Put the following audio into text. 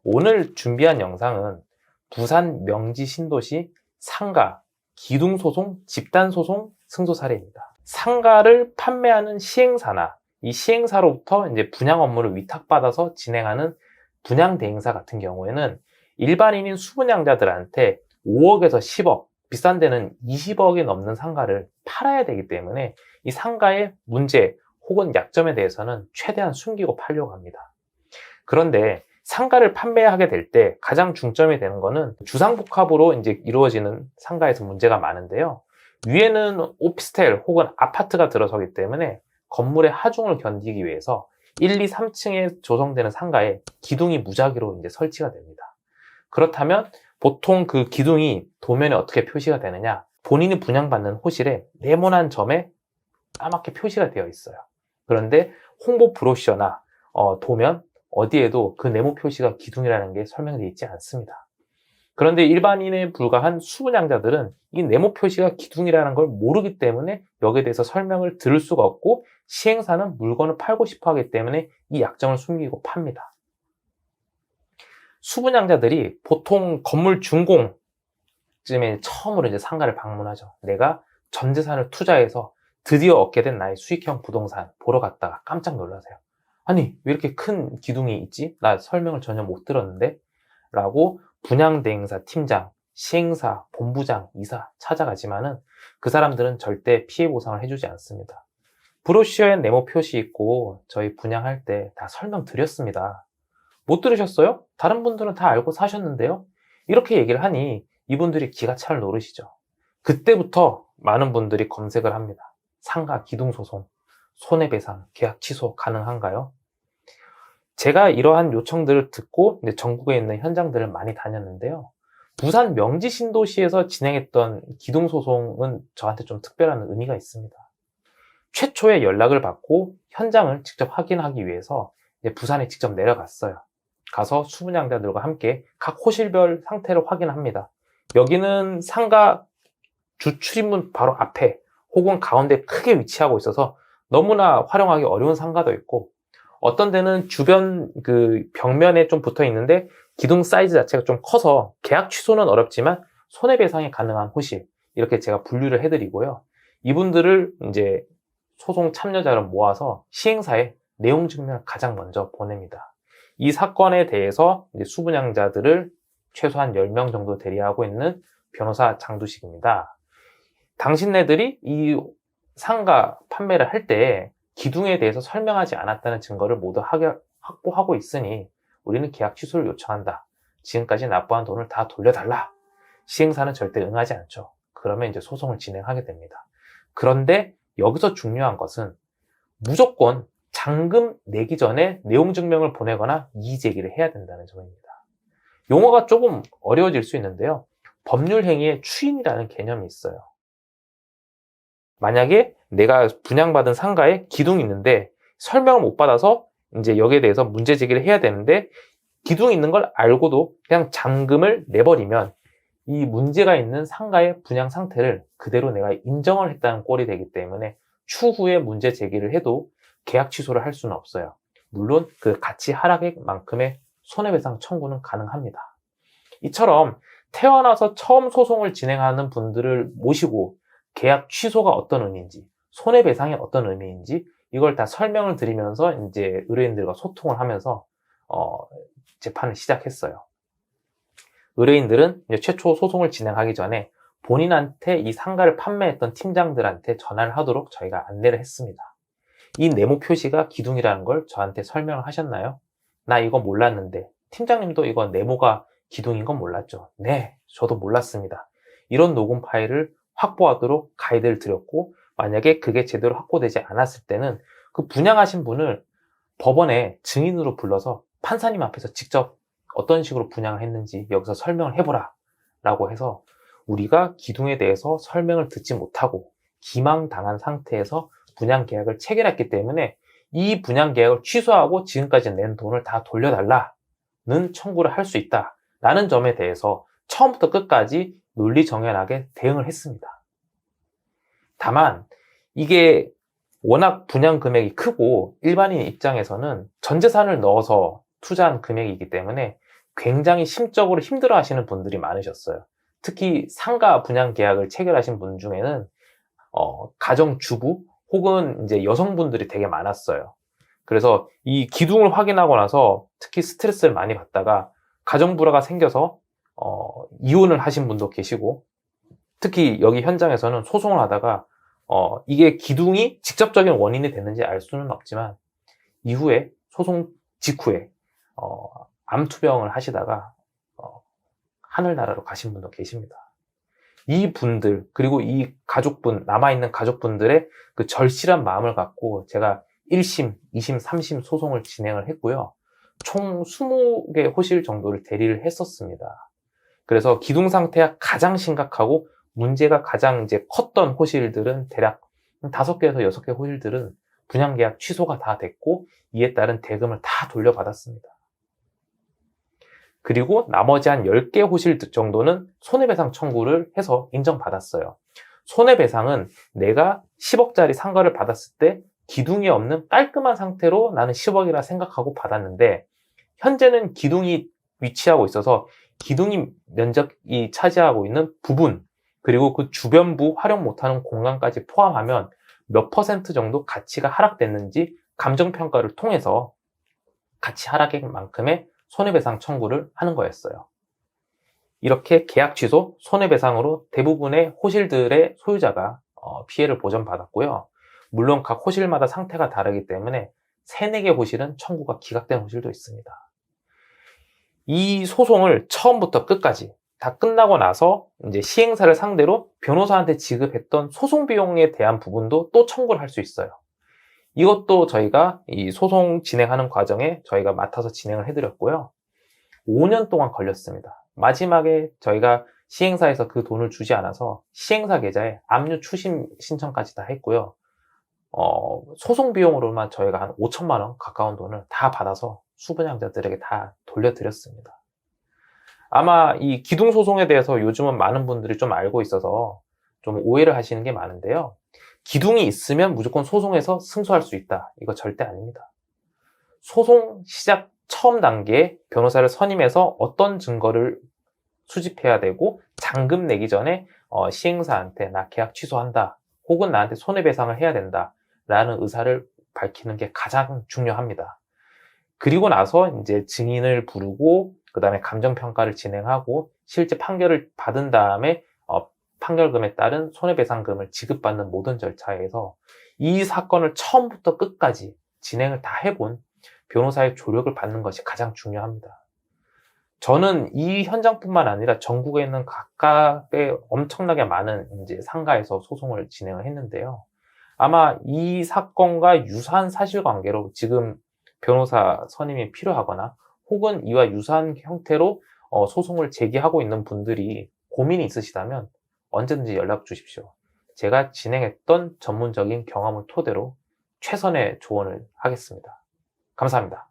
오늘 준비한 영상은 부산 명지 신도시 상가 기둥소송 집단소송 승소 사례입니다. 상가를 판매하는 시행사나 이 시행사로부터 이제 분양 업무를 위탁받아서 진행하는 분양대행사 같은 경우에는 일반인인 수분양자들한테 5억에서 10억, 비싼 데는 20억이 넘는 상가를 팔아야 되기 때문에 이 상가의 문제 혹은 약점에 대해서는 최대한 숨기고 팔려고 합니다. 그런데 상가를 판매하게 될 때 가장 중점이 되는 거는 주상복합으로 이제 이루어지는 상가에서 문제가 많은데요. 위에는 오피스텔 혹은 아파트가 들어서기 때문에 건물의 하중을 견디기 위해서 1, 2, 3층에 조성되는 상가에 기둥이 무작위로 이제 설치가 됩니다. 그렇다면 보통 그 기둥이 도면에 어떻게 표시가 되느냐? 본인이 분양받는 호실에 네모난 점에 까맣게 표시가 되어 있어요. 그런데 홍보 브로셔나 도면 어디에도 그 네모 표시가 기둥이라는 게 설명되어 있지 않습니다. 그런데 일반인에 불과한 수분양자들은 이 네모 표시가 기둥이라는 걸 모르기 때문에 여기에 대해서 설명을 들을 수가 없고 시행사는 물건을 팔고 싶어 하기 때문에 이 약점을 숨기고 팝니다. 수분양자들이 보통 건물 준공쯤에 처음으로 이제 상가를 방문하죠. 내가 전 재산을 투자해서 드디어 얻게 된 나의 수익형 부동산 보러 갔다가 깜짝 놀라세요. 아니, 왜 이렇게 큰 기둥이 있지? 나 설명을 전혀 못 들었는데? 라고 분양대행사 팀장, 시행사, 본부장, 이사 찾아가지만은 그 사람들은 절대 피해 보상을 해주지 않습니다. 브로셔에 네모 표시 있고 저희 분양할 때 다 설명드렸습니다. 못 들으셨어요? 다른 분들은 다 알고 사셨는데요? 이렇게 얘기를 하니 이분들이 기가 찰 노릇이죠. 그때부터 많은 분들이 검색을 합니다. 상가 기둥소송, 손해배상, 계약 취소 가능한가요? 제가 이러한 요청들을 듣고 이제 전국에 있는 현장들을 많이 다녔는데요. 부산 명지 신도시에서 진행했던 기둥소송은 저한테 좀 특별한 의미가 있습니다. 최초의 연락을 받고 현장을 직접 확인하기 위해서 이제 부산에 직접 내려갔어요. 가서 수분양자들과 함께 각 호실별 상태를 확인합니다. 여기는 상가 주 출입문 바로 앞에 혹은 가운데 크게 위치하고 있어서 너무나 활용하기 어려운 상가도 있고, 어떤 데는 주변 그 벽면에 좀 붙어 있는데 기둥 사이즈 자체가 좀 커서 계약 취소는 어렵지만 손해배상이 가능한 호실, 이렇게 제가 분류를 해드리고요. 이분들을 이제 소송 참여자를 모아서 시행사에 내용 증명을 가장 먼저 보냅니다. 이 사건에 대해서 이제 수분양자들을 최소한 10명 정도 대리하고 있는 변호사 장두식입니다. 당신네들이 이 상가 판매를 할 때 기둥에 대해서 설명하지 않았다는 증거를 모두 확보하고 있으니 우리는 계약 취소를 요청한다. 지금까지 납부한 돈을 다 돌려달라. 시행사는 절대 응하지 않죠. 그러면 이제 소송을 진행하게 됩니다. 그런데 여기서 중요한 것은 무조건 잔금 내기 전에 내용 증명을 보내거나 이의 제기를 해야 된다는 점입니다. 용어가 조금 어려워질 수 있는데요. 법률 행위의 추인이라는 개념이 있어요. 만약에 내가 분양받은 상가에 기둥이 있는데 설명을 못 받아서 이제 여기에 대해서 문제 제기를 해야 되는데 기둥이 있는 걸 알고도 그냥 잔금을 내버리면 이 문제가 있는 상가의 분양 상태를 그대로 내가 인정을 했다는 꼴이 되기 때문에 추후에 문제 제기를 해도 계약 취소를 할 수는 없어요. 물론 그 가치 하락액만큼의 손해배상 청구는 가능합니다. 이처럼 태어나서 처음 소송을 진행하는 분들을 모시고 계약 취소가 어떤 의미인지, 손해배상이 어떤 의미인지 이걸 다 설명을 드리면서 이제 의뢰인들과 소통을 하면서 재판을 시작했어요. 의뢰인들은 이제 최초 소송을 진행하기 전에 본인한테 이 상가를 판매했던 팀장들한테 전화를 하도록 저희가 안내를 했습니다. 이 네모 표시가 기둥이라는 걸 저한테 설명을 하셨나요? 나 이거 몰랐는데. 팀장님도 이거 네모가 기둥인 건 몰랐죠? 네, 저도 몰랐습니다. 이런 녹음 파일을 확보하도록 가이드를 드렸고, 만약에 그게 제대로 확보되지 않았을 때는 그 분양하신 분을 법원에 증인으로 불러서 판사님 앞에서 직접 어떤 식으로 분양을 했는지 여기서 설명을 해보라 라고 해서 우리가 기둥에 대해서 설명을 듣지 못하고 기망당한 상태에서 분양 계약을 체결했기 때문에 이 분양 계약을 취소하고 지금까지 낸 돈을 다 돌려달라는 청구를 할 수 있다라는 점에 대해서 처음부터 끝까지 논리정연하게 대응을 했습니다. 다만 이게 워낙 분양 금액이 크고 일반인 입장에서는 전 재산을 넣어서 투자한 금액이기 때문에 굉장히 심적으로 힘들어 하시는 분들이 많으셨어요. 특히 상가 분양 계약을 체결하신 분 중에는 가정주부 혹은 이제 여성분들이 되게 많았어요. 그래서 이 기둥을 확인하고 나서 특히 스트레스를 많이 받다가 가정불화가 생겨서 이혼을 하신 분도 계시고, 특히 여기 현장에서는 소송을 하다가 이게 기둥이 직접적인 원인이 됐는지 알 수는 없지만 이후에 소송 직후에 암투병을 하시다가 하늘나라로 가신 분도 계십니다. 이 분들, 그리고 이 가족분, 남아있는 가족분들의 그 절실한 마음을 갖고 제가 1심, 2심, 3심 소송을 진행을 했고요. 총 20개 호실 정도를 대리를 했었습니다. 그래서 기둥 상태가 가장 심각하고 문제가 가장 이제 컸던 호실들은 대략 5개에서 6개 호실들은 분양계약 취소가 다 됐고 이에 따른 대금을 다 돌려받았습니다. 그리고 나머지 한 10개 호실 정도는 손해배상 청구를 해서 인정받았어요. 손해배상은 내가 10억짜리 상가를 받았을 때 기둥이 없는 깔끔한 상태로 나는 10억이라 생각하고 받았는데, 현재는 기둥이 위치하고 있어서 기둥이 면적이 차지하고 있는 부분, 그리고 그 주변부 활용 못하는 공간까지 포함하면 몇 퍼센트 정도 가치가 하락됐는지 감정평가를 통해서 가치 하락액 만큼의 손해배상 청구를 하는 거였어요. 이렇게 계약 취소, 손해배상으로 대부분의 호실들의 소유자가 피해를 보전받았고요. 물론 각 호실마다 상태가 다르기 때문에 3, 4개 호실은 청구가 기각된 호실도 있습니다. 이 소송을 처음부터 끝까지 다 끝나고 나서 이제 시행사를 상대로 변호사한테 지급했던 소송 비용에 대한 부분도 또 청구를 할 수 있어요. 이것도 저희가 이 소송 진행하는 과정에 저희가 맡아서 진행을 해드렸고요. 5년 동안 걸렸습니다. 마지막에 저희가 시행사에서 그 돈을 주지 않아서 시행사 계좌에 압류 추심 신청까지 다 했고요. 소송 비용으로만 저희가 한 5천만 원 가까운 돈을 다 받아서 수분양자들에게 다 돌려드렸습니다. 아마 이 기둥 소송에 대해서 요즘은 많은 분들이 좀 알고 있어서 좀 오해를 하시는 게 많은데요. 기둥이 있으면 무조건 소송에서 승소할 수 있다. 이거 절대 아닙니다. 소송 시작 처음 단계에 변호사를 선임해서 어떤 증거를 수집해야 되고 잔금 내기 전에 시행사한테 나 계약 취소한다, 혹은 나한테 손해배상을 해야 된다 라는 의사를 밝히는 게 가장 중요합니다. 그리고 나서 이제 증인을 부르고 그 다음에 감정평가를 진행하고 실제 판결을 받은 다음에 판결금에 따른 손해배상금을 지급받는 모든 절차에서 이 사건을 처음부터 끝까지 진행을 다 해본 변호사의 조력을 받는 것이 가장 중요합니다. 저는 이 현장뿐만 아니라 전국에 있는 각각의 엄청나게 많은 이제 상가에서 소송을 진행을 했는데요. 아마 이 사건과 유사한 사실관계로 지금 변호사 선임이 필요하거나 혹은 이와 유사한 형태로 소송을 제기하고 있는 분들이 고민이 있으시다면 언제든지 연락 주십시오. 제가 진행했던 전문적인 경험을 토대로 최선의 조언을 하겠습니다. 감사합니다.